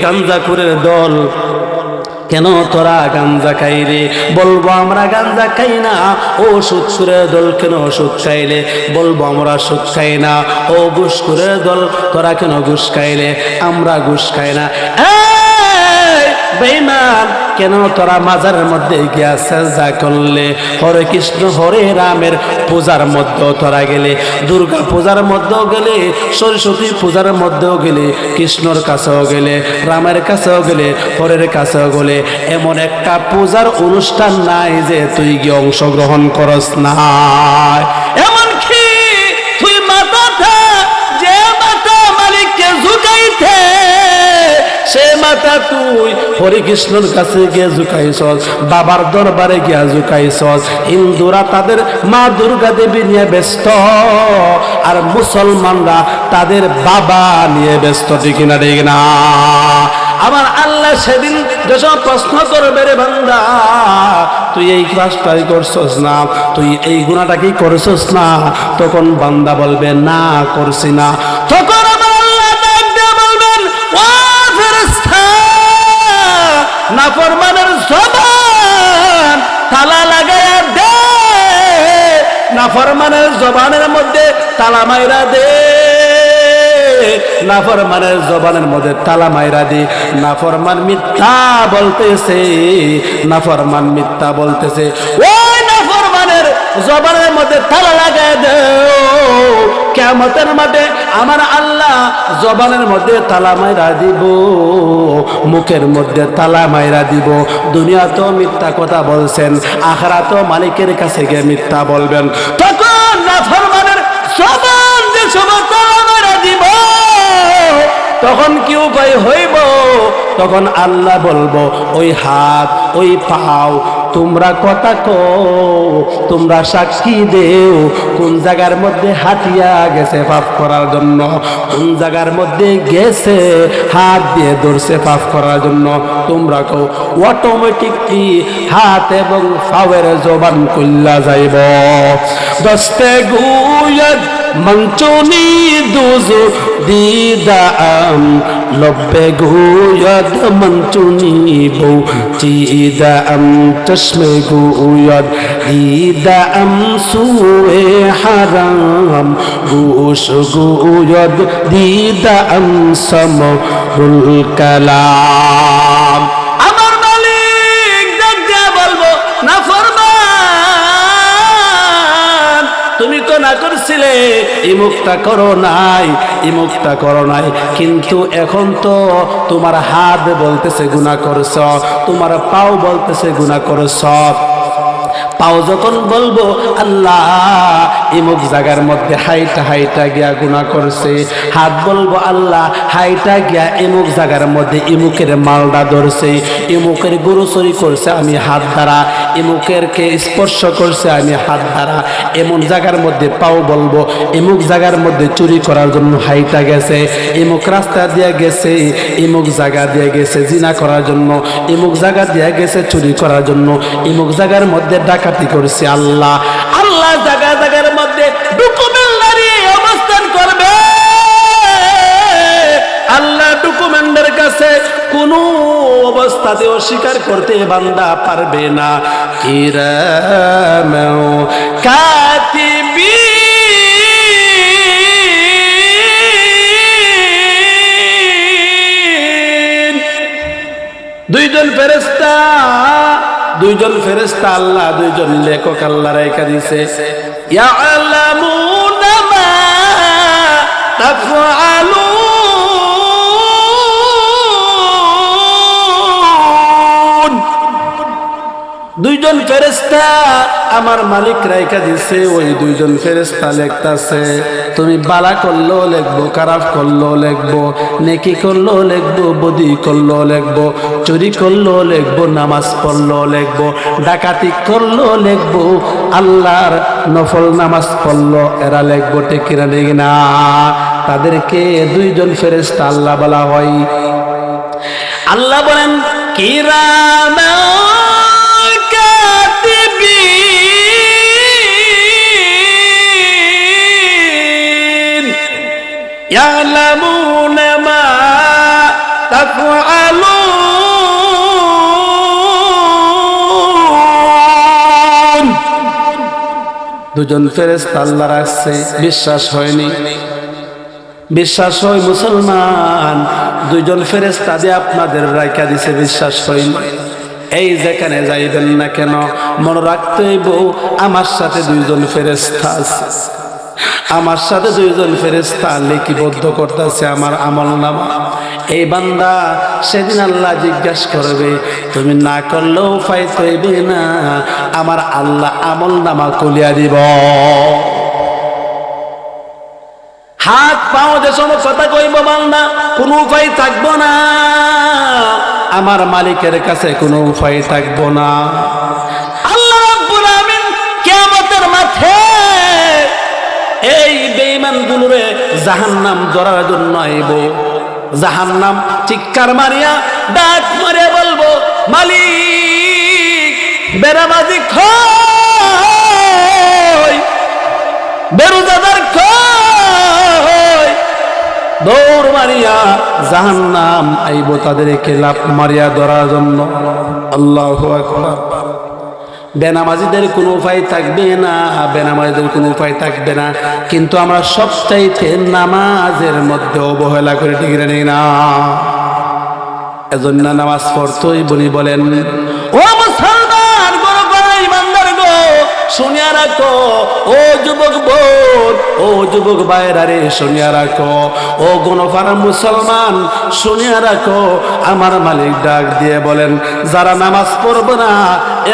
গাঞ্জাখোরের দল, কেন তোরা গাঞ্জা খাই রে? বলবো আমরা গাঞ্জা খাই না। ও সুদখোরের দল, কেন সুদ খাইলে? বলবো আমরা সুদ খাই না। ও ঘুষখোরের দল, তোরা কেন ঘুষ খাইলে? আমরা ঘুষ খাই না। বেঈমান, কেন তোরা মাজারের মধ্যে গিয়া সেজদা করলে? হরে কৃষ্ণ হরে রামের পূজার মধ্যেও তোরা গেলে, দুর্গা পূজার মধ্যেও গেলে, সরস্বতী পূজার মধ্যেও গেলে, কৃষ্ণর কাছেও গেলে, রামের কাছেও গেলে, হরের কাছেও গেলে। এমন একটা পূজার অনুষ্ঠান নাই যে তুই গিয়ে অংশগ্রহণ করস না। এমনকি তুই মাথা যে মাথা মালিককে ঝুঁকাইতে, সে মাথা তুই হরে কৃষ্ণর কাছে গিয়ে ঝুঁকাইছস, বাবার দরবারে গিয়া ঝুঁকাইছস। হিন্দুরা তাদের মা দুর্গা দেবী নিয়ে ব্যস্ত, আর মুসলমানরা তাদের বাবা নিয়ে ব্যস্ত। ঠিক না ঠিক না? আমার আল্লাহ সেদিন যেসব প্রশ্ন করবে, রে বান্দা তুই এই কাজটাই করছস না, তুই এই গুনাহটা কি করছস না? তখন বান্দা বলবে না করছি না। তখন আমার আল্লাহ ডাক দিয়ে বলবেন, ও ফেরেশতা, নাফরমানের জবান তালা লাগায়া দে, নাফরমানের জবানের মধ্যে তালা মাইরা দে, নাফরমানের জবানের মধ্যে তালা মাইরা দে। নাফরমান মিথ্যা বলতেছে, নাফরমান মিথ্যা বলতেছে, ওই নাফরমানের জবানের মধ্যে তালা লাগায় দাও। কিয়ামতের মাঠে আমার আল্লাহ জবানের মধ্যে তালা মাইরা দিব, মুখের মধ্যে তালা মাইরা দিব। দুনিয়াতেও মিথ্যা কথা বলছেন, আখিরাতেও মালিকের কাছে গিয়ে মিথ্যা বলবেন। তখন নাফরমানের জবান যে সবার তালা মাইরা দিব, তখন কি উপায় হইব? তখন আল্লাহ বলবো, ওই হাত ওই পাও তোমরা কথা কো, তোমরা সাক্ষী দেও কোন জায়গার মধ্যে হাতিয়া গেছে পাপ করার জন্য, কোন জায়গার মধ্যে গেছে হাত দিয়ে ধরছে পাপ করার জন্য। তোমরা কো, অটোমেটিকলি হাত এবং পাওয়ের জবান কইলা যাইব। দস্তে গুয়দ মঞ্চুনি দুজু দিদাম, লব্বে গুয়দ মঞ্চুনি বউ চিদাম, চশমে গুয়দ দিদাম সুয়ে হারাম, গুশ গুয়দ দিদাম সমরুল কালাম। আমার মালিক ডাক দিয়া বলবো, নাফরমান তুমি তো না করছিলে, ইমুক্তা করো নাই, ইমুক্তা করো নাই, কিন্তু এখন তো তোমার হাত বলতেছে গুনাহ করছ, তোমার পাও বলতেছে গুনাহ করছ। পাও যখন বলবো আল্লাহ ইমুক জায়গার মধ্যে হাইটা হাইটা গিয়া গুনাহ করছে, হাত বলবো আল্লাহ হাইটা গিয়া ইমুক জায়গার মধ্যে ইমুকের মালডা ধরছে, ইমুকের গরু চুরি করছে আমি হাত দ্বারা, ইমুকের কে স্পর্শ করছে আমি হাত দ্বারা। এমন জায়গার মধ্যে পাও বলবো ইমুক জায়গার মধ্যে চুরি করার জন্য হাইটা গেছে, ইমুক রাস্তা দিয়ে গেছে, ইমুক জায়গা দিয়ে গেছে জিনা করার জন্য, ইমুক জায়গা দিয়ে গেছে চুরি করার জন্য, ইমুক জায়গার মধ্যে ডাকাতি করছে। আল্লাহ আল্লাহ জায়গা জায়গার মধ্যে ডকুমেন্ট দাঁড়িয়ে অবস্থান করবে। আল্লাহ ডকুমেন্টের কাছে কোনো অবস্থাতে অস্বীকার করতে বান্দা পারবে না। কিরাম কাতিবিন, দুইজন ফেরেশতা, দুইজন ফেরেশতা আল্লাহ, দুইজন লেখক আল্লাহ রেখে দিয়েছে। ইয়ালামুনা মা তাফআলুন, দুইজন ফেরেশতা আমার মালিক রেখে দিয়েছে। ওই দুইজন ফেরেশতা লিখতাছে, তুমি বালা করলেও লিখবো, খারাপ করলেও লিখবো, নেকি করলেও লিখবো, বদি করলেও লিখবো, চুরি করলেও লিখবো, নামাজ পড়লেও লিখবো, ডাকাতি করলেও লিখবো, আল্লাহর নফল নামাজ পড়লো এরা লিখবো। ঠিক কিনা ঠিক না? তাদেরকে দুইজন ফেরেশতা আল্লাহ বলা হয়। আল্লাহ বলেন কিরাম কাতিবিন ইয়ালামুনা মা তাফআলুন। দুজন ফেরেশতা আল্লাহ রাখছে, বিশ্বাস হয়নি? বিশ্বাস হয় মুসলমান, দুইজন ফেরেশতা দিয়ে আপনাদের রাইখা দিছে, বিশ্বাস হয়নি? এই যেখানে যাইবেন না কেন মনে রাখতে হইব আমার সাথে দুইজন ফেরেশতা আছে, আমার সাথে দুইজন ফেরেশতা লিপিবদ্ধ করতেছে আমার আমলনামা। এই বান্দা সেদিন আল্লাহ জিজ্ঞাসা করবে, তুমি না করলেও উপায় হইবে না, আমার আল্লাহ আমলনামা খুলিয়া দিব। হাত পাও যে সময় কথা কইব বান্দা, কোনো উপায় থাকবো না, আমার মালিকের কাছে কোনো উপায় থাকবো না। আল্লাহ রাব্বুল আমিন কিয়ামতের মাঠে এই বেঈমানগুলোরে জাহান্নাম ধরার জন্য আইব। জাহান্নাম চিৎকার মারিয়া ডাক মারিয়া বলবো, মালিক বেনামাজি কই, বেরোজাদার কই। দৌড় মারিয়া জাহান্নাম আইব তাদেরকে লাফ মারিয়া ধরার জন্য। আল্লাহু আকবার। বেনামাজিদের কোনো উপায় থাকবে না, বেনামাজিদের কোনো উপায় থাকবে না, কিন্তু আমরা সবচাইতে নামাজের মধ্যে অবহেলা করে ঠিক না। এজন্য নামাজ পড়তেই বলি বলেন, ও মুসলমান গো, ইমানদার গো, শুনিয়া রাখো, ও যুবক বোন, ও যুবক ভাইরা রে শুনিয়া রাখো, ও গণফারা মুসলমান শুনিয়া রাখো, আমার মালিক ডাক দিয়ে বলেন, যারা নামাজ পড়বে না,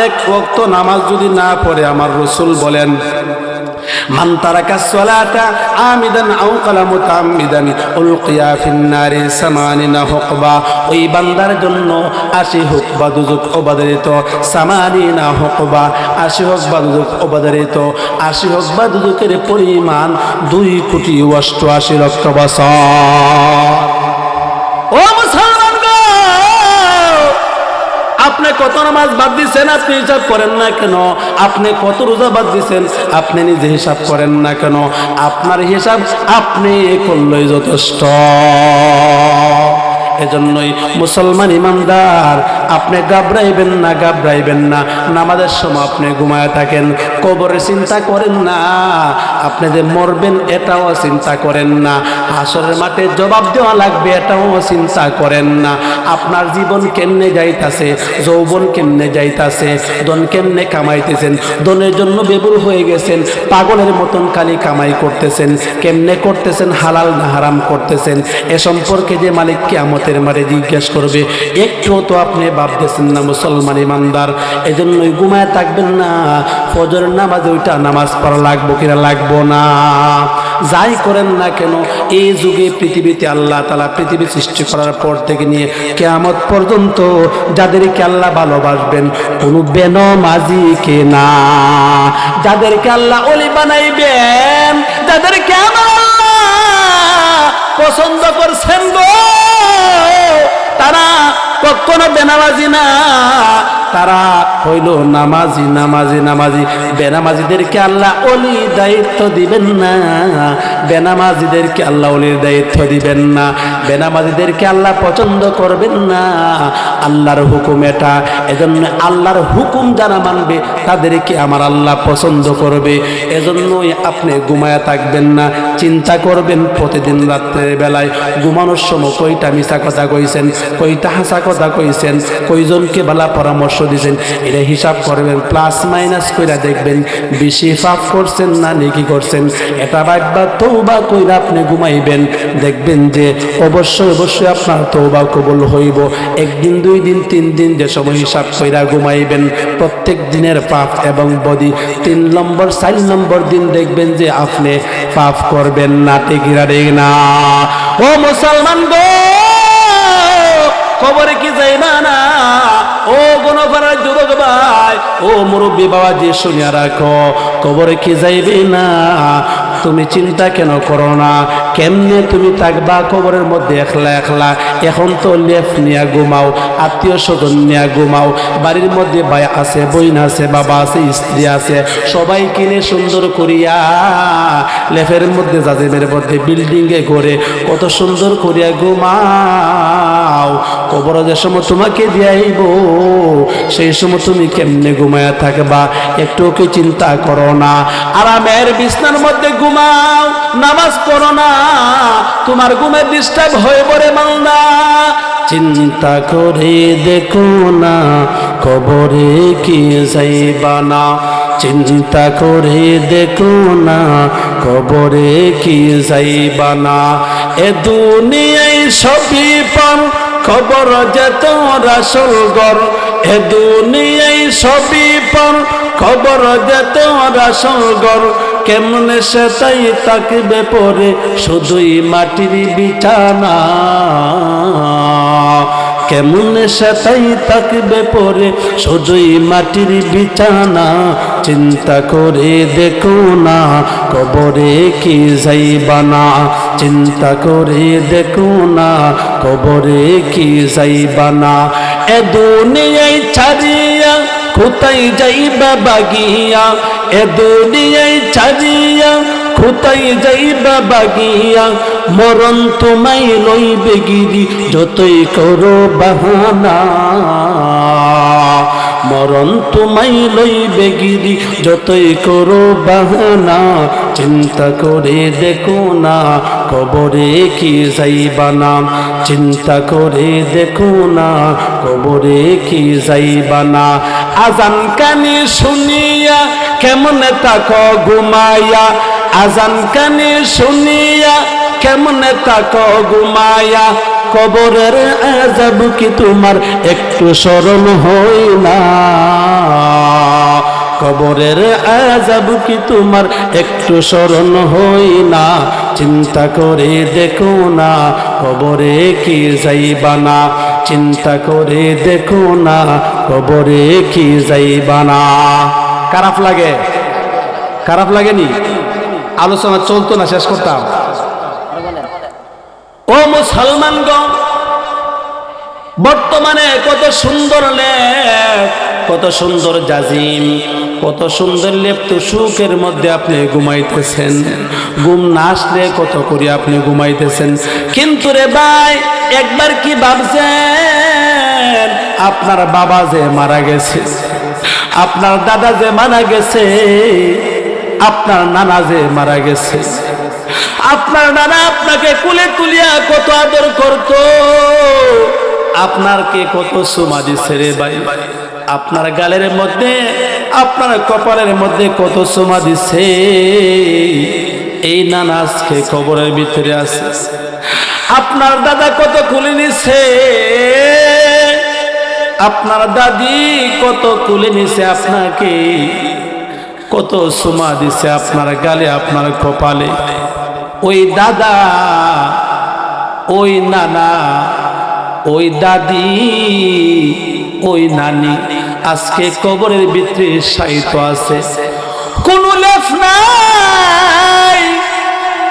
এক ওয়াক্ত নামাজ যদি না পড়ে, আমার রাসূল বলেন, মান তারাকা সালাতা আমিদান আও কালা মুতাআম্মিদান উলকিয়া ফিন নারি সামানিনা হুকবা। ওই বান্দার জন্য 80 হুকবা দুজক অবধারিত, সামানিনা হুকবা 80 হুকবা দুজক অবধারিত। 80 হুকবা দুজকের পরিমাণ 2,88,00,000 বছর। ও মুসলমান গো, আপনি কত নামাজ বাদ দিচ্ছেন আপনি হিসাব করেন না কেন? আপনি কত রোজা বাদ দিচ্ছেন আপনি নিজে হিসাব করেন না কেন? আপনার হিসাব আপনি করলেই যথেষ্ট। এজন্যই মুসলমান ইমানদার, আপনি ঘাবড়াইবেন না, ঘাবড়াইবেন না। নামাজের সময় আপনি ঘুমায় থাকেন, কবরের চিন্তা করেন না, আপনি যে মরবেন এটাও চিন্তা করেন না, হাসরের মাঠে জবাব দেওয়া লাগবে এটাও চিন্তা করেন না। আপনার জীবন কেমনে যাইতাছে, যৌবন কেমনে যাইতাছে, ধন কেমনে কামাইতেছেন, ধনের জন্য বেবুর হয়ে গেছেন, পাগলের মতন খালি কামাই করতেছেন, কেমনে করতেছেন, হালাল না হারাম করতেছেন, এ সম্পর্কে যে মালিক কিয়ামতের মাঠে জিজ্ঞেস করবে, একটু তো আপনি ভাবতেছেন না মুসলমান ইমানদার। এজন্যই ঘুমায় থাকবেন না, ফজরের নামাজে ওইটা নামাজ পড়া লাগবো কিনা লাগবো না। যাই করেন না কেন, এই যুগে পৃথিবীতে আল্লাহ তাআলা পৃথিবী সৃষ্টি করার পর থেকে নিয়ে কিয়ামত পর্যন্ত যাদেরকে আল্লাহ ভালোবাসবেন কোনো বেনামাজিকে না। যাদেরকে আল্লাহ ওলি বানাইবেন, যাদেরকে আমার আল্লাহ পছন্দ করছেন গো, তারা কখনো বেনামাজি না, তারা হইল নামাজি নামাজি নামাজি। বেনামাজিদেরকে আল্লাহ ওলি দায়িত্ব দিবেন না, বেনামাজিদেরকে আল্লাহ ওলির দায়িত্ব দিবেন না, বেনামাজিদেরকে আল্লাহ পছন্দ করবেন না। আল্লাহর হুকুম এটা, এজন্য আল্লাহর হুকুম যারা মানবে তাদেরকে আমার আল্লাহ পছন্দ করবে। এজন্যই আপনি ঘুমায়া থাকবেন না, চিন্তা করবেন প্রতিদিন রাত্রের বেলায় ঘুমানোর সময় কইটা মিছা কথা কইছেন, কইটা হাসা কথা কইছেন, কইজনকে ভালো পরামর্শ দিয়েছেন, এটা হিসাব করবেন, প্লাস মাইনাস কইরা দেখবেন বেশি পাপ করছেন না নেকি করছেন। এটা ভাববা তওবা কইরা আপনি ঘুমাইবেন, দেখবেন যে অবশ্যই অবশ্যই আপনার তওবা কবুল হইব। একদিন, 2 দিন, 3 দিন যে সময় হিসাব কইরা ঘুমাইবেন, প্রত্যেক দিনের পাপ এবং বদি 3 নম্বর 4 নম্বর দিন দেখবেন যে আপনি পাপ করবেন না। ঠিক না? ও মুসলমান গো, কবরে কি যাইবা না? ও গণফারার যুবক ভাই, ও মুরব্বী বাবা যে শুনিয়া রাখো, কবরে কি যাইবে না? তুমি চিন্তা কেন করো না? কেমনে তুমি থাকবা কবরের মধ্যে একলা একলা? এখন তো লেফ নিয়া ঘুমাও, আত্মীয় স্বজন নিয়া ঘুমাও, বাড়ির মধ্যে ভাই আছে, বইন আছে, বাবা আছে, স্ত্রী আছে, সবাই কিনে সুন্দর করিয়া লেফের মধ্যে জাজিমের মধ্যে বিল্ডিংয়ে করে কত সুন্দর করিয়া ঘুমাও। কবর যে সময় তোমাকে দিয়াইব সেই সময় তুমি কেমনে ঘুমায়া থাকবা? একটু কি চিন্তা করো না? আরামের বিছনার মধ্যে ঘুমাও, নামাজ পড়ো না, তোমার ঘুমে ডিস্টার্ব হয়ে পড়ে মালদা। চিন্তা করে দেখো না কবরে কি যাইবা না, চিন্তা করে দেখো না কবরে কি যাইবা না। এ দুনিয়ায় সবই পর, খবর যে তোর আসল ঘর। এ দুনিয়ায় সবই পর, খবর যে তোর আসল ঘর। কেমনে সে তাই তাকবে পরে শুধুই মাটির বিছানা, কেমনে সে তাই তাকবে পরে শুধুই মাটির বিছানা। চিন্তা করে দেখো না কবরে কি যাইবা না, চিন্তা করে দেখো না কবরে কি যাইবা না। এ দুনিয়ায় ছাড়িয়া কোথায় যাইবা বাগিয়া, এ দুনিয়ায় ছাড়িয়া কোথায় যাইবা বাগিয়া। মরণ তোমায় লইবে গিরি যতই করো বাহানা, মরণ তোমায় লইবে গিরি যতই করো বাহানা। চিন্তা করে দেখো না কবরে কি যাইবা না, চিন্তা করে দেখো না কবরে কি যাইবা না। আজান কানে শুনিয়া কেমনে তাকো ঘুমায়া, আজান কানে শুনিয়া কেমনে তাকো ঘুমায়া। কবরের আযাব কি তোমার একটু স্মরণ হয় না, কবরের আযাব কি তোমার একটু স্মরণ হয় না। চিন্তা করে দেখো না কবরে কি যাইবা না, চিন্তা করে দেখো না কবরে কি যাইবা না। খারাপ লাগে? খারাপ লাগেনি? আলোচনা চলতো না, শেষ করতাম। ও মুসলমানগণ, বর্তমানে কত সুন্দর লেপ, কত সুন্দর জাজিম, কত সুন্দর লেপ তো সুখের মধ্যে আপনি ঘুমাইতেছেন। ঘুম না আসলে কত করে আপনি ঘুমাইতেছেন। কিন্তু রে ভাই, একবার কি ভাবছেন আপনার বাবা যে মারা গেছে, আপনার দাদা যে মারা গেছে, আপনার নানা যে মারা গেছে, আপনার নানা আপনাকে কুলে তুলিয়া কত আদর করত, আপনারকে কত সুমা দিছে রে ভাই, আপনার গালের মধ্যে, আপনার কপালের মধ্যে কত সুমা দিছে। এই নানা আজকে কবরের ভিতরে আছে। আপনার দাদা কত কুলে নিছে, আপনার দাদি কত কুলে নিছে, আপনাকে কত সুমা দিছে আপনার গালে, আপনার কপালে। ওই দাদা, ওই নানা, ওই দাদি, ওই নানি আজকে কবরের ভিতরে শায়িত আছে। কোনো লেফ নাই,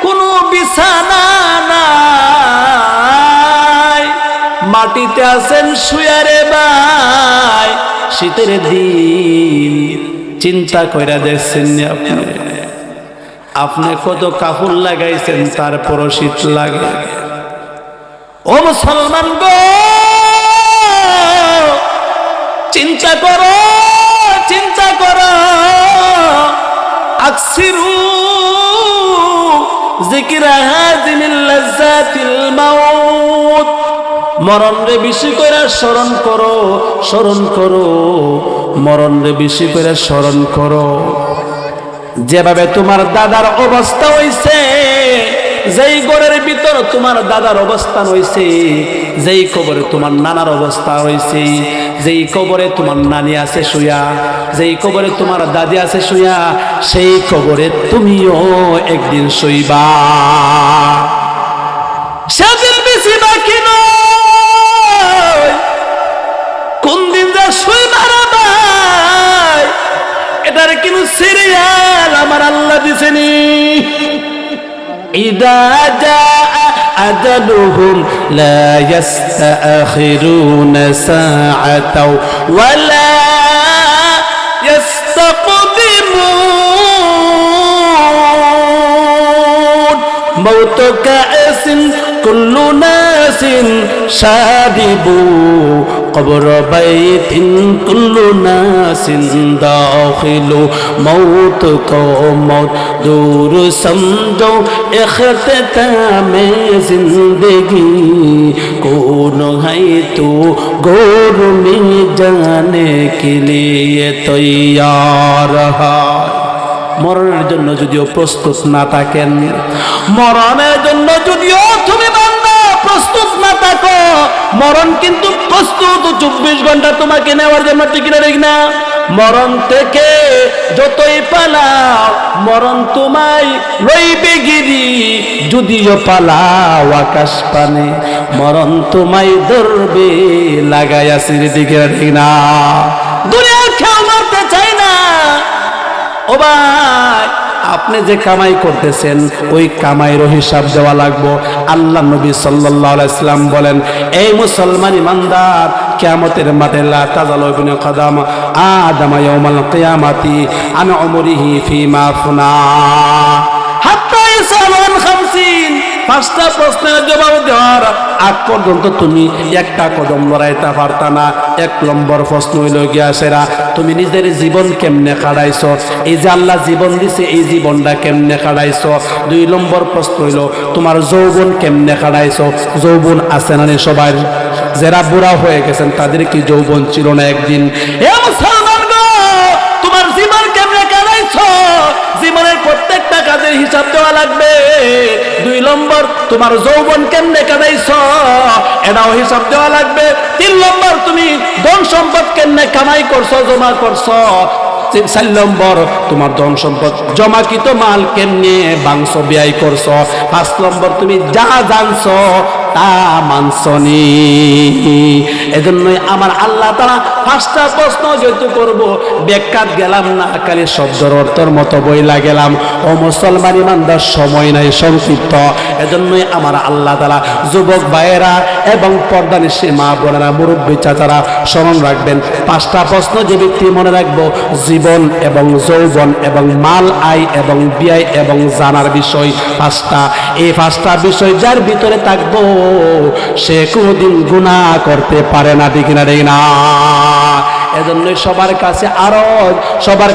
কোনো বিছানা নাই, মাটিতে আছেন শুয়ে রে ভাই। শীতের দিন চিন্তা কইরা দেখছেন আপনি, আপনি কত কাপড় লাগাইছেন তারপরও শীত লাগে। ও মুসলমান গো, চিন্তা করো, চিন্তা করো। আকসিরু যিকরা হাযিমিল লাযাতিল মাউত, মরণ রে বেশি করে স্মরণ করো, স্মরণ করো, মরণ রে বেশি করে স্মরণ করো। যেভাবে তোমার দাদার অবস্থা হইছে, যেই ঘরের ভিতর তোমার দাদার অবস্থান হইছে, যেই কবরে তোমার নানার অবস্থা হইছে, যেই কবরে তোমার নানি আছে শুয়া, যেই কবরে তোমার দাদি আছে শুয়া, সেই কবরে তুমিও একদিন শুইবা। সেদিন বেশি বাকি নয়, কোন দিন যা শুইবা রে ভাই, এটার কিন্তু সিরিয়াল আমার আল্লাহ দিছেনি। ইদা জাআ আজালুহুম লা ইস্তাখিরুনা সাআতাও ওয়া লা ইস্তাকদিমুন মাউত কাসিন কুল্লু নাসিন শারিবু কবর বাইতিন কুল্লু নাসিন দাখিলু মৌত কো মৌত दूर समझो इख्तिताम जिंदगी कौन है तू गौर में जाने के लिए तैयार है মরণের জন্য যদিও প্রস্তুত না থাকেন, মরণের জন্য যদিও তুমি বান্দা প্রস্তুত না থাকো, মরণ কিন্তু প্রস্তুত 24 ঘন্টা তোমাকে নেওয়ার জন্য, ঠিক না ঠিক না? মরণ থেকে যতই পালাও মরণ তোমায় লইবে গিরি, যদিও পালাও আকাশ পানে মরণ তোমায় ধরবে লাগাইয়া সিঁড়ি, দিকে ঠিক না? দুনিয়া কেউ মারতে চায় না। ও ভাই, আপনি যে কামাই করতেছেন ওই কামাইয়ের হিসাব দেওয়া লাগবে। আল্লাহ নবী সাল্লাল্লাহু আলাইহি সাল্লাম বলেন, এই মুসলমান ইমানদার, কিয়ামতের মাঠে লা তাজালু ইবনে কদাম আদম ইয়াউমাল কিয়ামাতি আন উমরিহি ফিমা ফুনা হাত্তা ইসালান 50। 5টা প্রশ্নের জবাব দেওয়ার আগ পর্যন্ত তুমি একটা কদম লড়াইতে পারতা না। 1 নম্বর প্রশ্ন হইল গিয়া সেরা, তুমি নিজের জীবন কেমনে কাটাইছো? এই যে আল্লাহ জীবন দিছে, এই জীবনটা কেমনে কাটাইছো? 2 নম্বর প্রশ্ন হইল তোমার যৌবন কেমনে কাটাইছো? যৌবন আছে না সবার? যারা বুড়া হয়ে গেছেন তাদের কি যৌবন ছিল না একদিন? এ মুসলমান গো, তোমার জীবন কেমনে কাটাইছো? জীবনের প্রত্যেকটা কাজের হিসাব দেওয়া লাগবে। 2 নম্বর তোমার যৌবন কেমনে কাটাইছো, এটাও হিসাব দেওয়া লাগবে। 3 নম্বর তুমি ধন সম্পদ কেমনে কামাই করছো, জমা করছো। 4 নম্বর তোমার ধন সম্পদ জমাকৃত মাল কেমনে বাংশ ব্যয় করছো। 5 নম্বর তুমি যা জানছো তা মানছনি। এজন্যই আমার আল্লাহ তাআলা 5টা প্রশ্ন যেহেতু করব, ব্যাখ্যাত গেলাম না, খালি শব্দের অর্থের মতো বইলা গেলাম। ও মুসলমান ইমানদার, সময় নাই, সংক্ষিপ্ত। এজন্যই আমার আল্লাহ তাআলা যুবক ভাইয়েরা এবং পর্দানিশী মা বোনেরা, মুরব্বী চাচারা স্মরণ রাখবেন। 5টা প্রশ্ন যে ব্যক্তি মনে রাখবো, জীবন এবং যৌবন এবং মাল আয় এবং ব্যয় এবং জানার বিষয় 5টা, এই 5টা বিষয় যার ভিতরে থাকবো সে কোনদিন গুনাহ করতে পারে না, ঠিক না ঠিক না? এজন্য সবার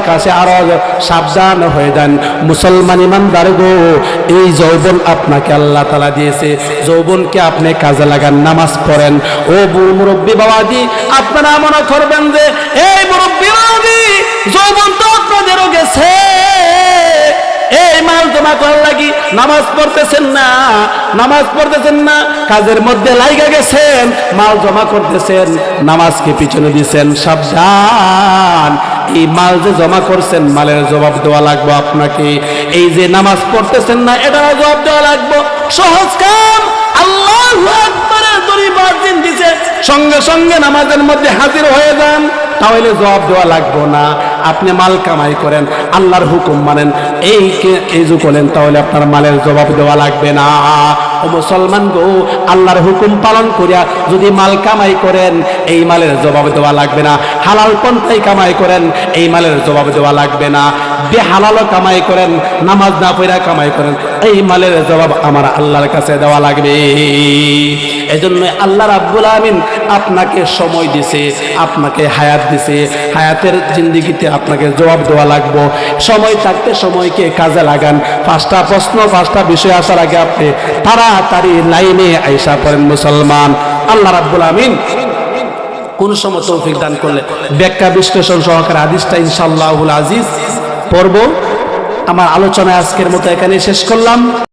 কাছে আরজ, সাবধান হয়ে যান মুসলমান ইমানদার গো। এই যৌবন আপনাকে আল্লাহ তাআলা দিয়েছে, যৌবনকে আপনি কাজে লাগান, নামাজ পড়েন। ও মুরব্বী বাবাজি, আপনারা মনে করবেন যে এই মুরব্বী বাবাজি যৌবন তো আপনাদেরও গেছে, এই মাল জমা করার লাগি নামাজ পড়তেছেন না, কাজের মধ্যে লাইগা গেছেন, মাল জমা করতেছেন, নামাজকে পিছনে দিয়েছেন। সাবধান, এই মাল যে জমা করছেন মালের জবাব দেওয়া লাগবে আপনাকে। এই যে নামাজ পড়তেছেন না, এটারও জবাব দেওয়া লাগবে। সহজ কাম, আল্লাহু আকবারের দড়ি বাজিন দিছে, সঙ্গে সঙ্গে নামাজের মধ্যে হাজির হয়ে যান, তাহলে জবাব দেওয়া লাগবে না। আপনি মাল কামাই করেন, আল্লাহর হুকুম মানেন, এই যে করেন, তাহলে আপনার মালের জবাব দেওয়া লাগবে না। ও মুসলমান গো, আল্লাহর হুকুম পালন করিয়া যদি মাল কামাই করেন, এই মালের জবাব দেওয়া লাগবে না। হালাল পন্থায় কামাই করেন, এই মালের জবাব দেওয়া লাগবে না। বেহালালও কামাই করেন, নামাজ না পড়া কামাই করেন, এই মালের জবাব আমার আল্লাহর কাছে দেওয়া লাগবে। এজন্য আল্লাহ রাব্বুল আমিন আপনাকে সময় দিছে, আপনাকে হায়াত দিছে, হায়াতের জিন্দেগিতে আপনাকে জবাব দেওয়া লাগবে। সময় থাকতে সময়কে কাজে লাগান। 5টা প্রশ্ন, 5টা বিষয় আসার আগে আপনি তাড়াতাড়ি লাইনে আইসা পড়েন মুসলমান। আল্লাহ রাব্বুল আমিন কোন সময় তৌফিক দান করলে ব্যাখ্যা বিশ্লেষণ সহকারে হাদিসটা ইনশাআল্লাহুল আজিজ পড়ব। আমার আলোচনা আজকের মতো এখানে শেষ করলাম।